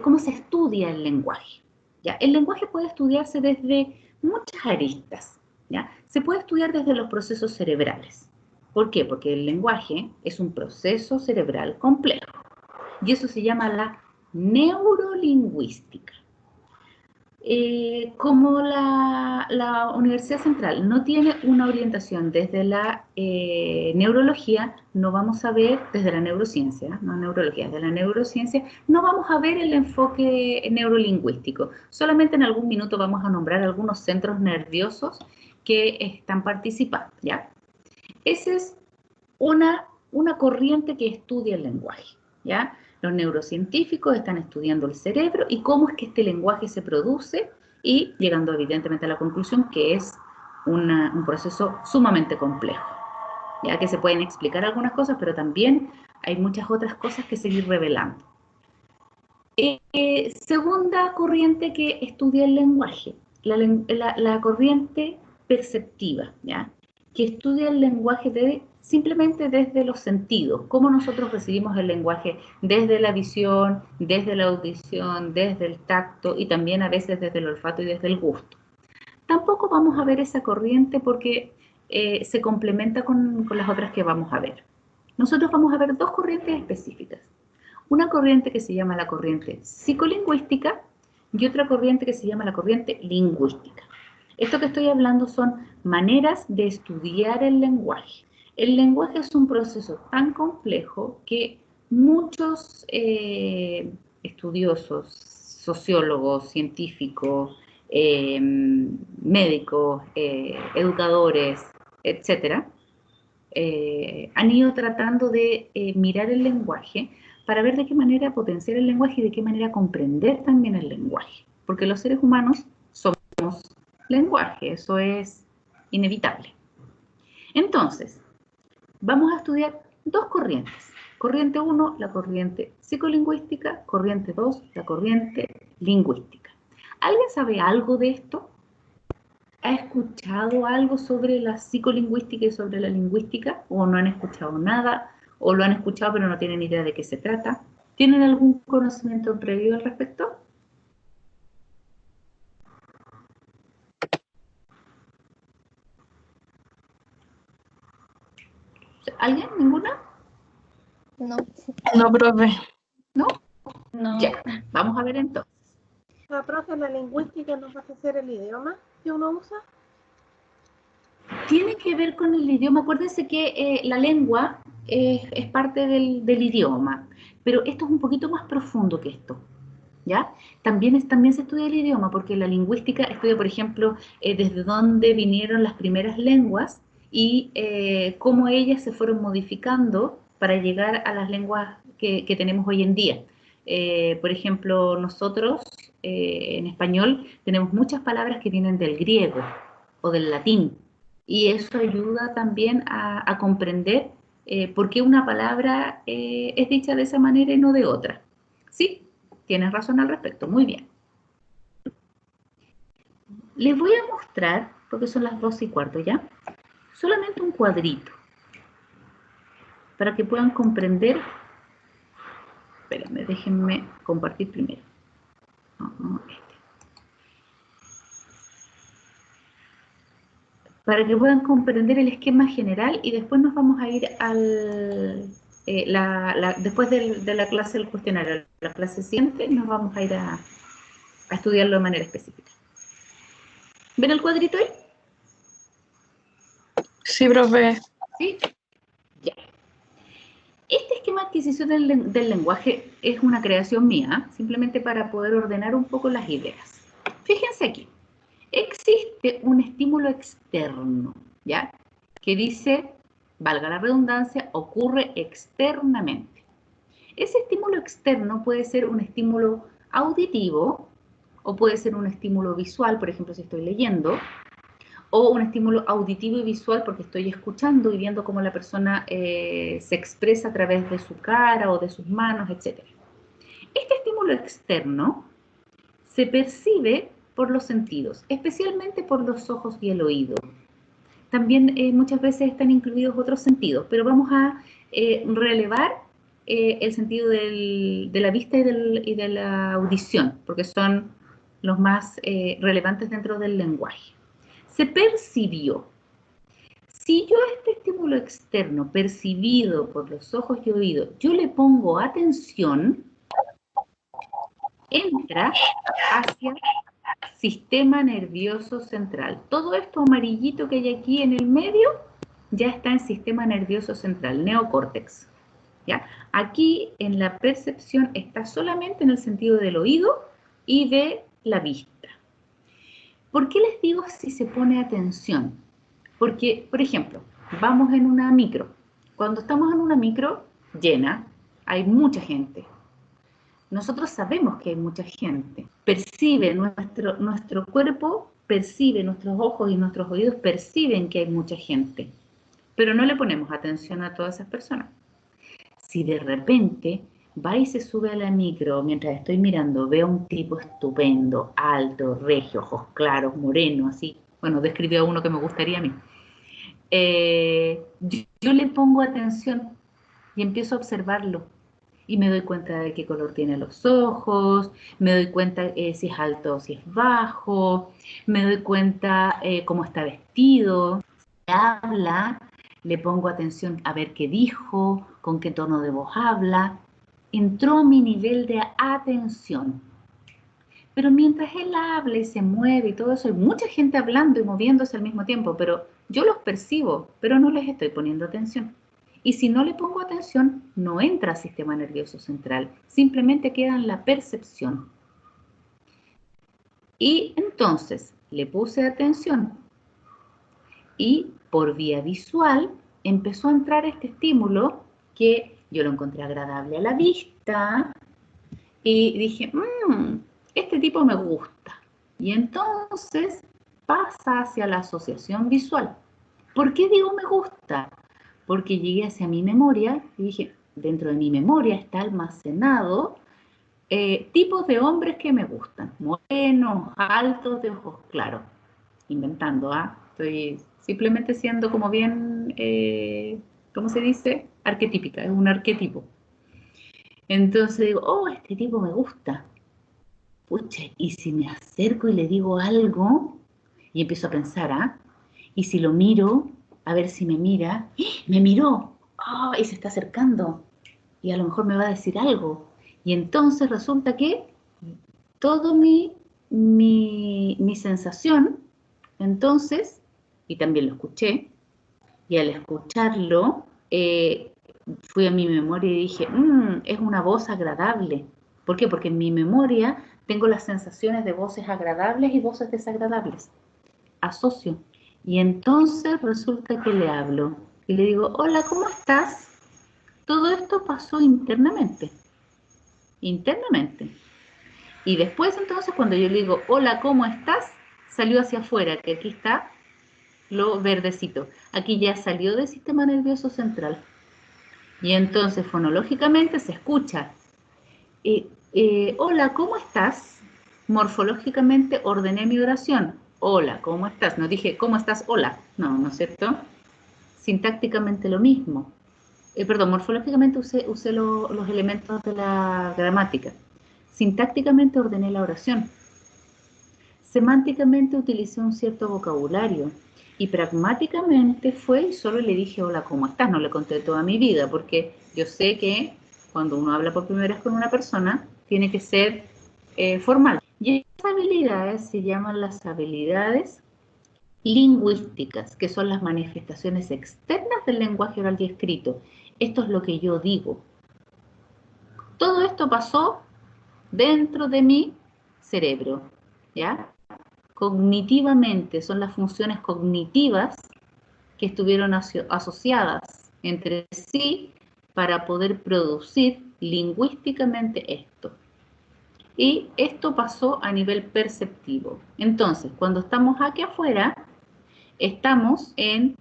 cómo se estudia el lenguaje, ¿ya? El lenguaje puede estudiarse desde muchas aristas, ¿ya? Se puede estudiar desde los procesos cerebrales. ¿Por qué? Porque el lenguaje es un proceso cerebral complejo y eso se llama la neurolingüística. Como la Universidad Central no tiene una orientación desde la neurología, no vamos a ver, desde la neurociencia, no neurología, desde la neurociencia, no vamos a ver el enfoque neurolingüístico. Solamente en algún minuto vamos a nombrar algunos centros nerviosos que están participando, ¿ya? Esa es una corriente que estudia el lenguaje, ¿ya? Los neurocientíficos están estudiando el cerebro y cómo es que este lenguaje se produce y llegando evidentemente a la conclusión que es un proceso sumamente complejo, ya que se pueden explicar algunas cosas, pero también hay muchas otras cosas que seguir revelando. Segunda corriente que estudia el lenguaje, la corriente perceptiva, ¿ya? Que estudia el lenguaje simplemente desde los sentidos, cómo nosotros recibimos el lenguaje desde la visión, desde la audición, desde el tacto y también a veces desde el olfato y desde el gusto. Tampoco vamos a ver esa corriente porque se complementa con las otras que vamos a ver. Nosotros vamos a ver dos corrientes específicas. Una corriente que se llama la corriente psicolingüística y otra corriente que se llama la corriente lingüística. Esto que estoy hablando son maneras de estudiar el lenguaje. El lenguaje es un proceso tan complejo que muchos estudiosos, sociólogos, científicos, médicos, educadores, etcétera, han ido tratando de mirar el lenguaje para ver de qué manera potenciar el lenguaje y de qué manera comprender también el lenguaje. Porque los seres humanos somos lenguaje, eso es inevitable. Entonces, vamos a estudiar dos corrientes. Corriente 1, la corriente psicolingüística, corriente 2, la corriente lingüística. ¿Alguien sabe algo de esto? ¿Ha escuchado algo sobre la psicolingüística y sobre la lingüística? ¿O no han escuchado nada? ¿O lo han escuchado pero no tienen idea de qué se trata? ¿Tienen algún conocimiento previo al respecto? ¿Alguien? ¿Ninguna? No. No, profe. ¿No? No. Ya, vamos a ver entonces. La profe, la lingüística nos va a hacer el idioma que uno usa. Tiene que ver con el idioma. Acuérdense que la lengua es parte del idioma, pero esto es un poquito más profundo que esto, ¿ya? También se estudia el idioma, porque la lingüística estudia, por ejemplo, desde dónde vinieron las primeras lenguas y cómo ellas se fueron modificando para llegar a las lenguas que tenemos hoy en día. Por ejemplo, nosotros en español tenemos muchas palabras que vienen del griego o del latín, y eso ayuda también a comprender por qué una palabra es dicha de esa manera y no de otra. ¿Sí? Tienes razón al respecto, muy bien. Les voy a mostrar, porque son las 12:15 ya, solamente un cuadrito, para que puedan comprender. Espérenme, déjenme compartir primero. Para que puedan comprender el esquema general y después nos vamos a ir al... después de la clase del cuestionario, la clase siguiente, nos vamos a ir a estudiarlo de manera específica. ¿Ven el cuadrito ahí? Sí, profe. ¿Sí? Ya. Este esquema de adquisición del lenguaje es una creación mía, simplemente para poder ordenar un poco las ideas. Fíjense aquí. Existe un estímulo externo, ¿ya? Que dice, valga la redundancia, ocurre externamente. Ese estímulo externo puede ser un estímulo auditivo o puede ser un estímulo visual, por ejemplo, si estoy leyendo, o un estímulo auditivo y visual porque estoy escuchando y viendo cómo la persona se expresa a través de su cara o de sus manos, etc. Este estímulo externo se percibe por los sentidos, especialmente por los ojos y el oído. También muchas veces están incluidos otros sentidos, pero vamos a relevar el sentido de la vista y de la audición, porque son los más relevantes dentro del lenguaje. Se percibió. Si yo a este estímulo externo percibido por los ojos y oídos, yo le pongo atención, entra hacia sistema nervioso central. Todo esto amarillito que hay aquí en el medio ya está en sistema nervioso central, neocórtex. ¿Ya? Aquí en la percepción está solamente en el sentido del oído y de la vista. ¿Por qué les digo si se pone atención? Porque, por ejemplo, vamos en una micro. Cuando estamos en una micro llena, hay mucha gente. Nosotros sabemos que hay mucha gente. Nuestro cuerpo percibe, nuestros ojos y nuestros oídos perciben que hay mucha gente, pero no le ponemos atención a todas esas personas. Si de repente va y se sube a la micro, mientras estoy mirando, veo a un tipo estupendo, alto, regio, ojos claros, moreno, así, bueno, describió a uno que me gustaría a mí, yo le pongo atención y empiezo a observarlo. Y me doy cuenta de qué color tiene los ojos, me doy cuenta si es alto o si es bajo, me doy cuenta cómo está vestido, si habla, le pongo atención a ver qué dijo, con qué tono de voz habla. Entró a mi nivel de atención. Pero mientras él habla y se mueve y todo eso, hay mucha gente hablando y moviéndose al mismo tiempo, pero yo los percibo, pero no les estoy poniendo atención. Y si no le pongo atención, no entra al sistema nervioso central, simplemente queda en la percepción. Y entonces le puse atención y por vía visual empezó a entrar este estímulo que yo lo encontré agradable a la vista y dije, este tipo me gusta. Y entonces pasa hacia la asociación visual. ¿Por qué digo me gusta? Porque llegué hacia mi memoria y dije, dentro de mi memoria está almacenado tipos de hombres que me gustan, morenos, altos, de ojos claros, inventando, estoy simplemente siendo como bien, ¿cómo se dice? Arquetípica, es un arquetipo. Entonces digo, este tipo me gusta, pucha, y si me acerco y le digo algo, y empiezo a pensar, y si lo miro, a ver si me mira, me miró, y se está acercando, y a lo mejor me va a decir algo, y entonces resulta que todo mi sensación, entonces, y también lo escuché, y al escucharlo, fui a mi memoria y dije, es una voz agradable. ¿Por qué? Porque en mi memoria tengo las sensaciones de voces agradables y voces desagradables. Asocio. Y entonces resulta que le hablo y le digo, hola, ¿cómo estás? Todo esto pasó internamente. Internamente. Y después entonces cuando yo le digo, hola, ¿cómo estás? Salió hacia afuera, que aquí está lo verdecito. Aquí ya salió del sistema nervioso central. Y entonces fonológicamente se escucha. Hola, ¿cómo estás? Morfológicamente ordené mi oración. Hola, ¿cómo estás? No dije, ¿cómo estás? Hola. No, ¿no es cierto? Sintácticamente lo mismo. Perdón, morfológicamente usé los elementos de la gramática. Sintácticamente ordené la oración. Semánticamente utilicé un cierto vocabulario. Y pragmáticamente fue y solo le dije, hola, ¿cómo estás? No le conté toda mi vida, porque yo sé que cuando uno habla por primera vez con una persona, tiene que ser formal. Y esas habilidades se llaman las habilidades lingüísticas, que son las manifestaciones externas del lenguaje oral y escrito. Esto es lo que yo digo. Todo esto pasó dentro de mi cerebro, ¿ya? Cognitivamente, son las funciones cognitivas que estuvieron asociadas entre sí para poder producir lingüísticamente esto. Y esto pasó a nivel perceptivo. Entonces, cuando estamos aquí afuera, estamos en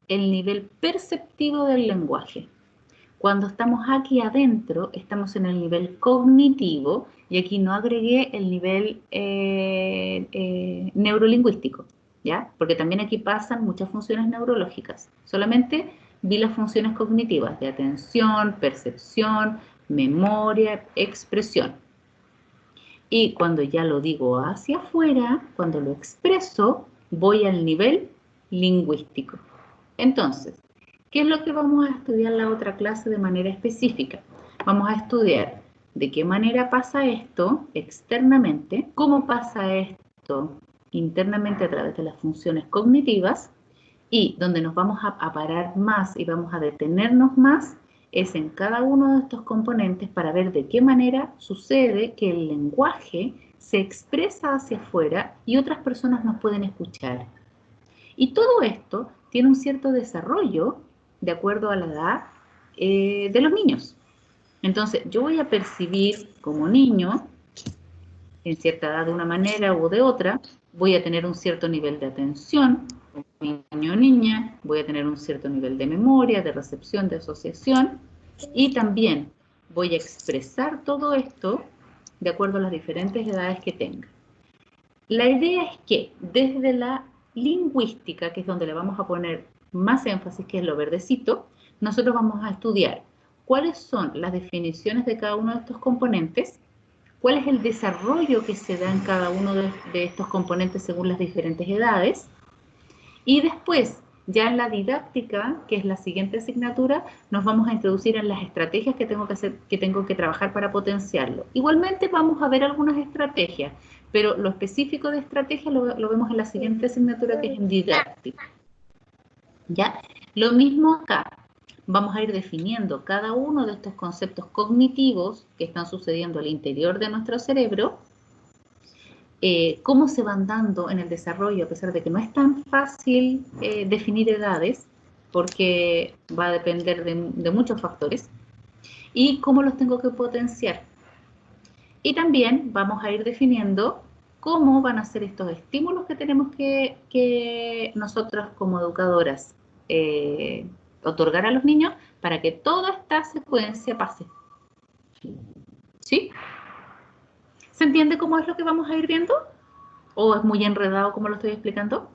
el nivel perceptivo del lenguaje. Cuando estamos aquí adentro, estamos en el nivel cognitivo, y aquí no agregué el nivel neurolingüístico, ¿ya? Porque también aquí pasan muchas funciones neurológicas. Solamente vi las funciones cognitivas de atención, percepción, memoria, expresión. Y cuando ya lo digo hacia afuera, cuando lo expreso, voy al nivel lingüístico. Entonces, ¿qué es lo que vamos a estudiar en la otra clase de manera específica? Vamos a estudiar de qué manera pasa esto externamente, cómo pasa esto internamente a través de las funciones cognitivas, y donde nos vamos a parar más y vamos a detenernos más es en cada uno de estos componentes para ver de qué manera sucede que el lenguaje se expresa hacia afuera y otras personas nos pueden escuchar. Y todo esto tiene un cierto desarrollo de acuerdo a la edad de los niños. Entonces, yo voy a percibir como niño, en cierta edad de una manera u de otra, voy a tener un cierto nivel de atención, niño o niña, voy a tener un cierto nivel de memoria, de recepción, de asociación, y también voy a expresar todo esto de acuerdo a las diferentes edades que tenga. La idea es que desde la lingüística, que es donde le vamos a poner más énfasis, que es lo verdecito, nosotros vamos a estudiar cuáles son las definiciones de cada uno de estos componentes, cuál es el desarrollo que se da en cada uno de estos componentes según las diferentes edades, y después, ya en la didáctica, que es la siguiente asignatura, nos vamos a introducir en las estrategias que tengo que trabajar para potenciarlo. Igualmente vamos a ver algunas estrategias, pero lo específico de estrategia lo vemos en la siguiente asignatura, que es en didáctica. ¿Ya? Lo mismo acá. Vamos a ir definiendo cada uno de estos conceptos cognitivos que están sucediendo al interior de nuestro cerebro, cómo se van dando en el desarrollo, a pesar de que no es tan fácil definir edades, porque va a depender de muchos factores, y cómo los tengo que potenciar. Y también vamos a ir definiendo cómo van a ser estos estímulos que tenemos que nosotras como educadoras otorgar a los niños para que toda esta secuencia pase. ¿Sí? ¿Se entiende cómo es lo que vamos a ir viendo? ¿O es muy enredado como lo estoy explicando?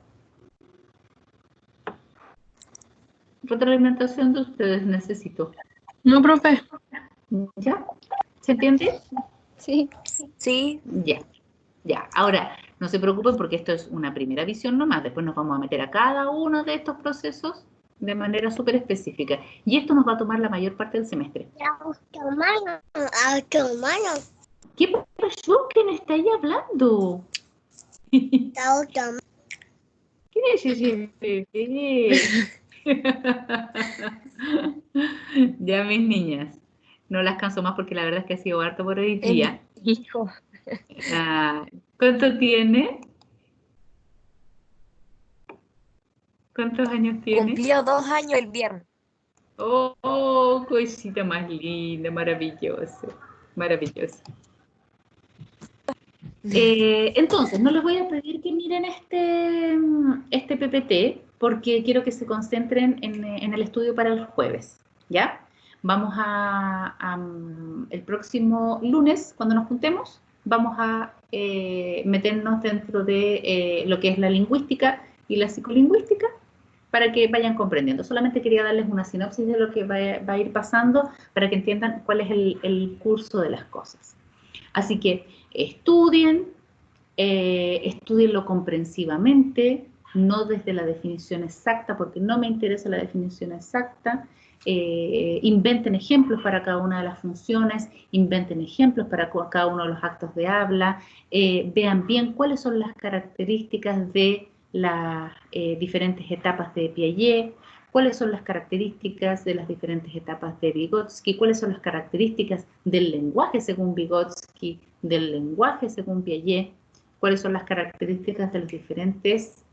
Retroalimentación de ustedes necesito. No, profe. ¿Ya? ¿Se entiende? Sí. Sí. Ya. Ya. Ahora, no se preocupen porque esto es una primera visión nomás. Después nos vamos a meter a cada uno de estos procesos de manera súper específica. Y esto nos va a tomar la mayor parte del semestre. ¿Qué pasó? ¿Quién está ahí hablando? ¿Quién es ese bebé? Ya, mis niñas, no las canso más porque la verdad es que ha sido harto por hoy día. Hijo. ¿Cuánto tiene? ¿Cuántos años tiene? Cumplió 2 años el viernes. Oh, cosita más linda, maravilloso, maravilloso. Entonces, no les voy a pedir que miren este PPT porque quiero que se concentren en el estudio para el jueves, ¿ya? Vamos el próximo lunes, cuando nos juntemos, vamos a meternos dentro de lo que es la lingüística y la psicolingüística para que vayan comprendiendo. Solamente quería darles una sinopsis de lo que va a ir pasando para que entiendan cuál es el curso de las cosas. Así que estudienlo comprensivamente, no desde la definición exacta, porque no me interesa la definición exacta. Inventen ejemplos para cada una de las funciones, inventen ejemplos para cada uno de los actos de habla, vean bien cuáles son las características de las diferentes etapas de Piaget, cuáles son las características de las diferentes etapas de Vygotsky, cuáles son las características del lenguaje según Vygotsky, del lenguaje según Piaget, cuáles son las características de los diferentes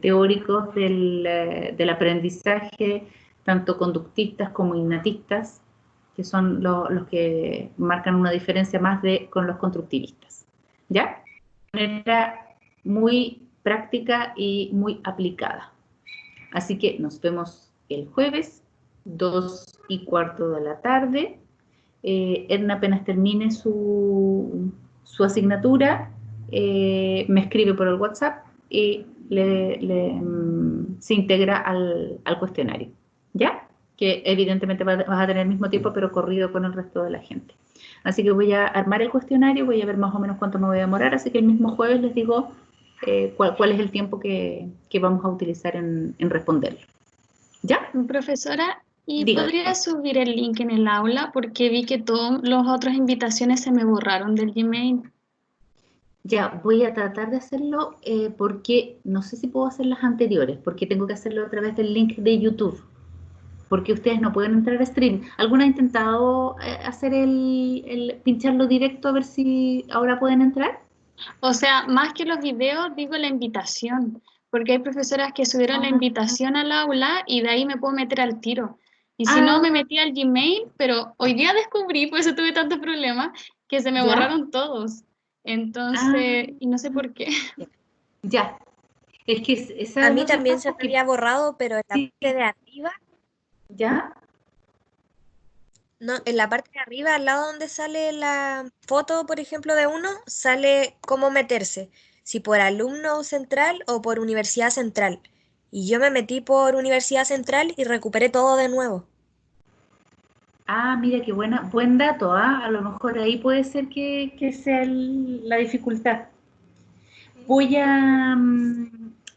teóricos del aprendizaje, tanto conductistas como innatistas, que son los que marcan una diferencia más con los constructivistas. ¿Ya? De manera muy práctica y muy aplicada. Así que nos vemos el jueves, 2:15 de la tarde. Edna apenas termine su asignatura, me escribe por el WhatsApp y se integra al cuestionario, ¿ya? Que evidentemente vas a tener el mismo tiempo, pero corrido con el resto de la gente. Así que voy a armar el cuestionario, voy a ver más o menos cuánto me voy a demorar, así que el mismo jueves les digo cuál es el tiempo que vamos a utilizar en responderlo. ¿Ya? Profesora, ¿y Dígame. podría subir el link en el aula? Porque vi que todas las otras invitaciones se me borraron del Gmail. Ya, voy a tratar de hacerlo porque no sé si puedo hacer las anteriores, porque tengo que hacerlo a través del link de YouTube, porque ustedes no pueden entrar a stream. ¿Alguna ha intentado hacer pincharlo directo a ver si ahora pueden entrar? O sea, más que los videos, digo la invitación, porque hay profesoras que subieron la invitación al aula y de ahí me puedo meter al tiro. Y si no, me metí al Gmail, pero hoy día descubrí, por eso tuve tantos problemas, que se me borraron todos. Entonces, y no sé por qué. Ya. Es que esa A mí es otra también se cosa me había borrado, pero en la Sí. parte de arriba, ¿Ya? no, en la parte de arriba, al lado donde sale la foto, por ejemplo, de uno, sale cómo meterse, si por alumno central o por universidad central. Y yo me metí por universidad central y recuperé todo de nuevo. Ah, mira qué buen dato, ¿ah? A lo mejor ahí puede ser que sea la dificultad. Voy a,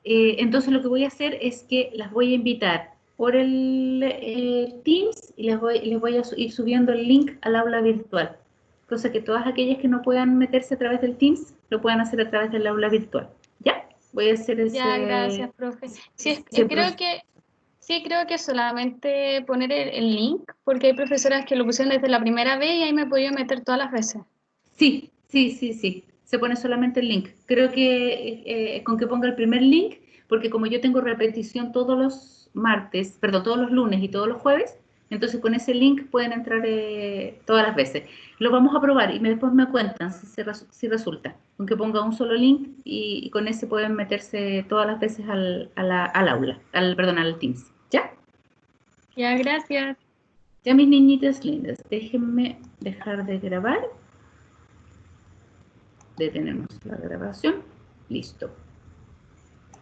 entonces lo que voy a hacer es que las voy a invitar por el Teams y les voy a ir subiendo el link al aula virtual. Cosa que todas aquellas que no puedan meterse a través del Teams, lo puedan hacer a través del aula virtual. ¿Ya? Voy a hacer Ya, gracias, profe. Sí, creo que solamente poner el link, porque hay profesoras que lo pusieron desde la primera vez y ahí me he podido meter todas las veces. Sí. Se pone solamente el link. Creo que con que ponga el primer link, porque como yo tengo repetición todos los martes, perdón, todos los lunes y todos los jueves, entonces con ese link pueden entrar todas las veces. Lo vamos a probar y después me cuentan si resulta. Con que ponga un solo link y con ese pueden meterse todas las veces al aula, al Teams. ¿Ya? Ya, gracias. Ya, mis niñitas lindas, déjenme dejar de grabar. Detenemos la grabación. Listo.